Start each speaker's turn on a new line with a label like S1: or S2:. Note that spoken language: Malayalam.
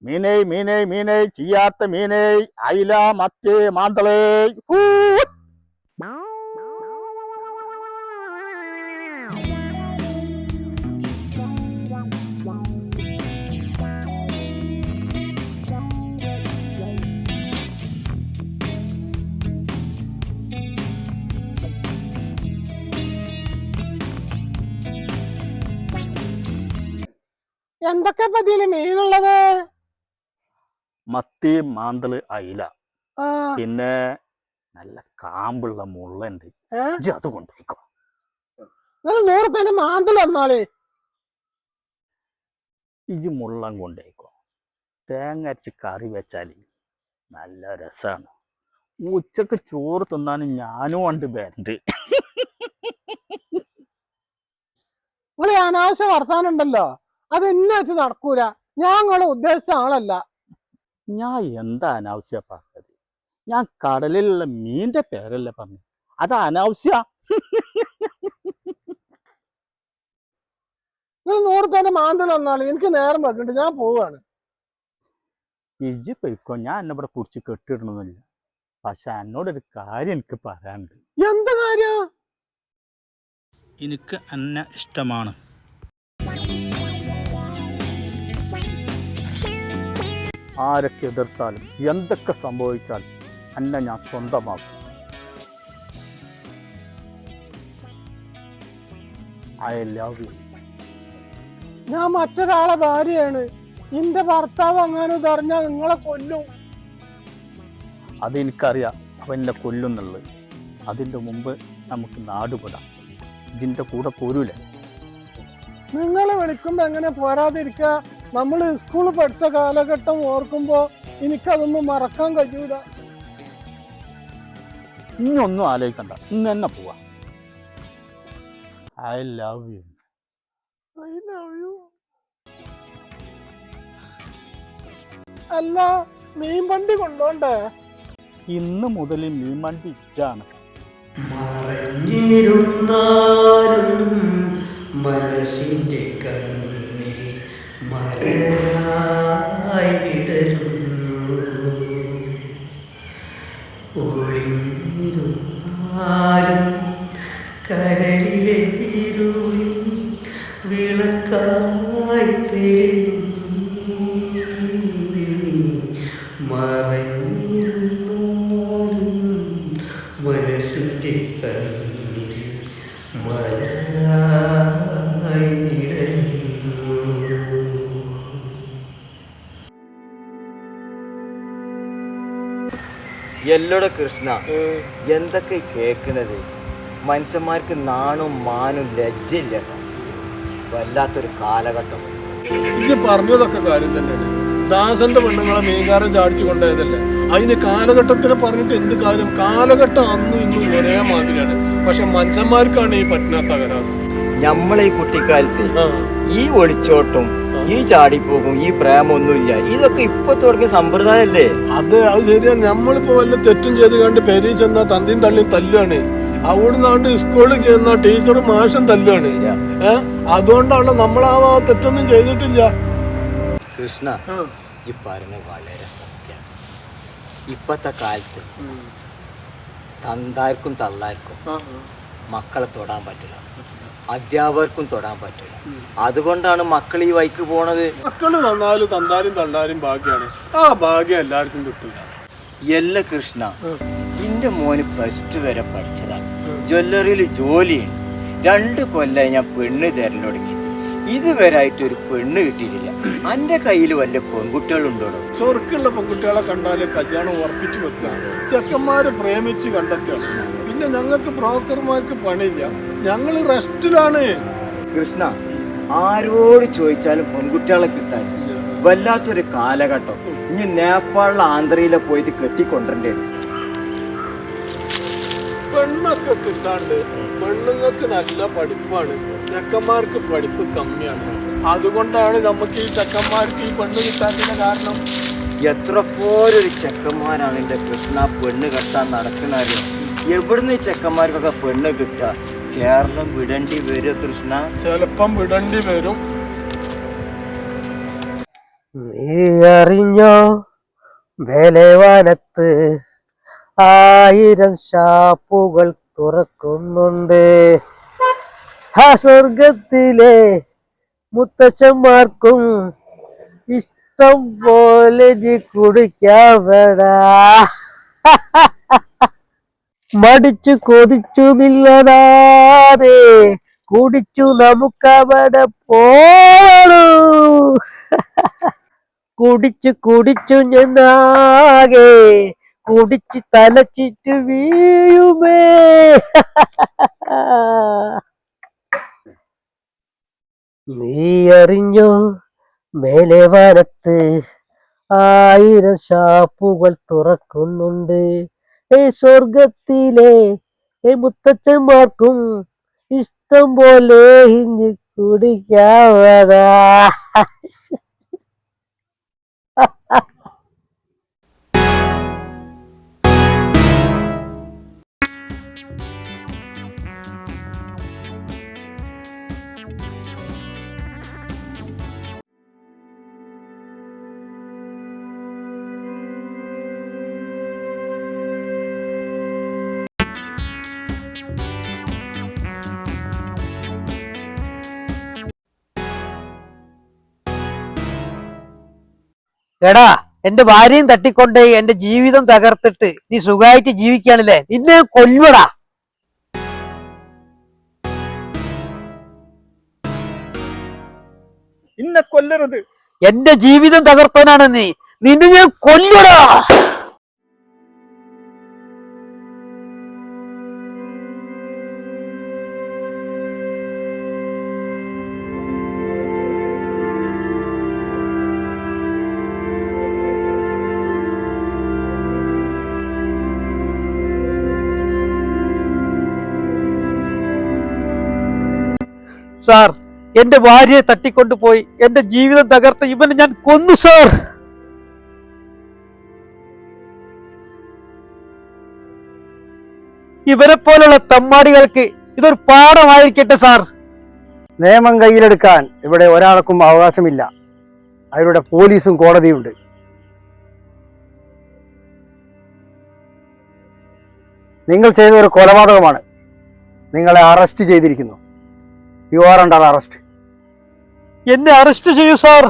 S1: മീനേ മീനേ മീനേ ചെയ്യാത്ത മീനേ അയില മറ്റേ മാന്തളേ.
S2: എന്തൊക്കെ പതിയില് മീനുള്ളത്?
S1: മത്തി മാന്തള് അയില പിന്നെ നല്ല കാമ്പുള്ള മുള്ളുണ്ട്. അത് കൊണ്ടുപോയിക്കോ.
S2: 100 രൂപേന്റെ മാന്തൽ വന്നാളേ.
S1: ഇജ് മുള്ളം കൊണ്ടുപോയിക്കോ. തേങ്ങ അരച്ച് കറി വെച്ചാല് നല്ല രസാണ്. ഉച്ചക്ക് ചോറ് തിന്നാനും ഞാനും ഉണ്ട് വരണ്ട്.
S2: നിങ്ങള് അനാവശ്യ വർത്താനുണ്ടല്ലോ, അത് എന്നായിട്ട് നടക്കൂല. ഞാൻ നിങ്ങളെ ഉദ്ദേശിച്ച ആളല്ല.
S1: ഞാൻ എന്താ അനാവശ്യ പറഞ്ഞത്? ഞാൻ കടലിലുള്ള മീന്റെ പേരല്ലേ പറഞ്ഞു. അത് അനാവശ്യ.
S2: നിങ്ങൾ 100 രൂപേന്റെ മാന്തൽ വന്നാള്. എനിക്ക് നേരം വെക്കുന്നുണ്ട്, ഞാൻ പോവാണ്.
S1: ഇജ്ജ് പോയിക്കോ, ഞാൻ എന്നെ ഇവിടെ കുറിച്ച് കെട്ടിടണമെന്നില്ല. പക്ഷെ എന്നോടൊരു കാര്യം എനിക്ക് പറയാനുണ്ട്.
S2: എന്ത് കാര്യം?
S1: എനിക്ക് എന്നെ ഇഷ്ടമാണ്. ആരൊക്കെ എതിർത്താലും എന്തൊക്കെ സംഭവിച്ചാലും എന്നെ ഞാൻ സ്വന്തമാക്കും. I love you.
S2: ഞാൻ മറ്റൊരാളെ ഭാര്യയാണ്. എന്റെ ഭർത്താവ് അങ്ങനെ പറഞ്ഞാൽ നിങ്ങളെ കൊല്ലും.
S1: അതെനിക്കറിയാം അവൻ എന്നെ കൊല്ലുന്നുള്ളത്. അതിൻ്റെ മുമ്പ് നമുക്ക് നാടുപെടാം. ഇതിൻ്റെ കൂടെ പോരൂലേ?
S2: നിങ്ങളെ വിളിക്കുമ്പോ എങ്ങനെ പോരാതിരിക്ക? നമ്മള് സ്കൂളിൽ പഠിച്ച കാലഘട്ടം ഓർക്കുമ്പോ എനിക്കതൊന്നും മറക്കാൻ കഴിയൂല.
S1: ഇനിയൊന്നും ആലോചിക്കണ്ട, ഇന്ന് തന്നെ പോവാ. I love you.
S2: I love you. അല്ല, മീൻ വണ്ടി കൊണ്ടോണ്ടേ?
S1: ഇന്ന് മുതൽ മീൻ വണ്ടി ഇറ്റാണ്.
S3: മറഞ്ഞിരുന്നാലും മനസ്സിന്റെ കണ്ണിൽ മരനായി വിടരുന്നു. ഒളിഞ്ഞിരുന്നാലും കരളിലെ ഇരുളിൽ വിളക്കായി തെളിയുന്നു. മറഞ്ഞിരുന്നാലും മനസ്സിന്റെ കണ്ണിൽ മലരായി വിടരുന്നു.
S4: എല്ലോടെ കൃഷ്ണ, എന്തൊക്കെ കേൾക്കണത്? മനുഷ്യന്മാർക്ക് നാണും മാനും ലജ്ജയില്ല. വല്ലാത്തൊരു കാലഘട്ടം.
S2: ഇജ്ജ് പറഞ്ഞതൊക്കെ കാര്യം തന്നെയാണ്. ദാസന്റെ പെണ്ണുങ്ങളെ മീൻകാരൻ ചാടിച്ചു കൊണ്ടുപോയതല്ലേ. അതിന് കാലഘട്ടത്തിന് പറഞ്ഞിട്ട് എന്ത് കാര്യം? കാലഘട്ടം അന്നും ഇന്നും ഒരേ മാതിരിയാണ്. പക്ഷെ മനുഷ്യന്മാർക്കാണ് ഈ പറ്റാത്ത തകരാറ്.
S4: നമ്മളെ ഈ കുട്ടിക്കാലത്ത് ഈ ഒളിച്ചോട്ടും ഈ ചാടിപ്പോകും ഈ പ്രേമൊന്നുമില്ല. ഇതൊക്കെ ഇപ്പൊ തുടങ്ങിയ സമ്പ്രദായമല്ലേ?
S2: അത് ശരിയാണ്. നമ്മളിപ്പോ വല്ല തെറ്റും ചെയ്ത് കണ്ട് പെരി ചെന്നാ തന്തിയും തള്ളിയും തല്ലുകയാണ്. അവിടുന്നാണ്ട് സ്കൂളിൽ ചെന്ന ടീച്ചറും മാഷും തല്ലുകയാണ്. അതുകൊണ്ടാണ് നമ്മളാ തെറ്റൊന്നും ചെയ്തിട്ടില്ല.
S4: കൃഷ്ണ, ഈ പറഞ്ഞ വളരെ സത്യം. ഇപ്പത്തെ കാലത്ത് തന്താർക്കും തള്ളാർക്കും മക്കളെ തൊടാൻ പറ്റില്ല, അധ്യാപകർക്കും തൊടാൻ പറ്റില്ല. അതുകൊണ്ടാണ് മക്കൾ ഈ വഴിക്ക് പോണത്.
S2: മക്കള് തന്നാലും തന്താരും തള്ളാരും ഭാഗ്യാണ്. ആ ഭാഗ്യം എല്ലാവർക്കും കിട്ടില്ല.
S4: എല്ലാ കൃഷ്ണ, എന്റെ മോന് +2 വരെ പഠിച്ചതാണ്. ജ്വല്ലറിയിൽ ജോലിയുണ്ട്. 2 കൊല്ലമായി ഞാൻ പെണ്ണ് തരൽ തുടങ്ങി. ഇതുവരെ ആയിട്ട് ഒരു പെണ്ണ് കിട്ടിയിട്ടില്ല. എന്റെ കയ്യിൽ വല്ല പെൺകുട്ടികളുണ്ടോ?
S2: ചൊറുക്കുള്ള പെൺകുട്ടികളെ കണ്ടാല് കല്യാണം ഉറപ്പിച്ചു വെക്കുക, ചെക്കന്മാരെ പ്രേമിച്ച് കണ്ടെത്തുക. പിന്നെ ഞങ്ങൾക്ക് ബ്രോക്കർമാർക്ക് പണിയില്ല, ഞങ്ങൾ റെസ്റ്റിലാണ്.
S4: കൃഷ്ണ, ആരോട് ചോദിച്ചാലും പെൺകുട്ടികളെ കിട്ടാൻ വല്ലാത്തൊരു കാലഘട്ടം. ഇനി നേപ്പാളിലെ ആന്ധ്രയിലെ പോയിട്ട് കെട്ടിക്കൊണ്ടേ.
S2: പെണ്ണൊക്കെ കിട്ടാണ്ട് പെണ്ണുങ്ങൾക്ക് നല്ല പഠിപ്പാണ്, ചെക്കന്മാർക്ക് പഠിപ്പ് കമ്മിയാണ്. അതുകൊണ്ടാണ് നമുക്ക് ഈ ചെക്കന്മാർക്ക് ഈ പെണ്ണ് കിട്ടാത്തതിന്റെ കാരണം.
S4: എത്ര പോലൊരു ചെക്കന്മാരാണ് എൻ്റെ കൃഷ്ണ പെണ്ണ് കെട്ടാൻ നടക്കുന്നത്. എവിടുന്ന് ഈ ചെക്കന്മാർക്കൊക്കെ പെണ്ണ് കിട്ടുക? കേരളം വിടേണ്ടി വരും കൃഷ്ണ.
S2: ചിലപ്പം വിടേണ്ടി വരും.
S3: നീ അറിഞ്ഞോ വേലവാനത്ത് 1000 ഷാപ്പുകൾ തുറക്കുന്നുണ്ട്. ആ സ്വർഗത്തിലെ മുത്തച്ഛന്മാർക്കും ഇഷ്ടം പോലെ കുടിക്കാവടാ. മടിച്ചു കൊതിച്ചുമില്ലതാതെ കുടിച്ചു നമുക്കവിടെ പോണു. കുടിച്ചു ഞാനാകെ കുടിച്ച് തലച്ചിട്ട് വീഴുമേ. നീ അറിഞ്ഞോ മേലെവാനത്ത് 1000 ഷാപ്പുകൾ തുറക്കുന്നുണ്ട്. സ്വർഗത്തിലെ മുത്തച്ഛന്മാർക്കും ഇഷ്ടം പോലെ ഇഞ്ഞ് കുടിക്കാവടാ. എടാ, എന്റെ ഭാര്യയും തട്ടിക്കൊണ്ട് എന്റെ ജീവിതം തകർത്തിട്ട് നീ സുഖമായിട്ട് ജീവിക്കാണല്ലേ? നിന്നെ കൊല്ലുവടാ.
S1: ഇന്നെ കൊല്ലരുത്.
S3: എന്റെ ജീവിതം തകർത്തവനാണ് നീ. നിന്നെ ഞാൻ കൊല്ലുവടാ. സാർ, എന്റെ ഭാര്യയെ തട്ടിക്കൊണ്ടുപോയി എന്റെ ജീവിതം തകർത്ത് ഇവനെ ഞാൻ കൊന്നു സാർ. ഇവരെ പോലുള്ള തമ്മാടികൾക്ക് ഇതൊരു പാഠമായിരിക്കട്ടെ സാർ.
S5: നിയമം കയ്യിലെടുക്കാൻ ഇവിടെ ഒരാൾക്കും അവകാശമില്ല. അവരുടെ പോലീസും കോടതിയുണ്ട്. നിങ്ങൾ ചെയ്ത ഒരു കൊലപാതകമാണ്. നിങ്ങളെ അറസ്റ്റ് ചെയ്തിരിക്കുന്നു. You are under arrest.
S3: എന്നെ അറസ്റ്റ് ചെയ്യൂ സാർ.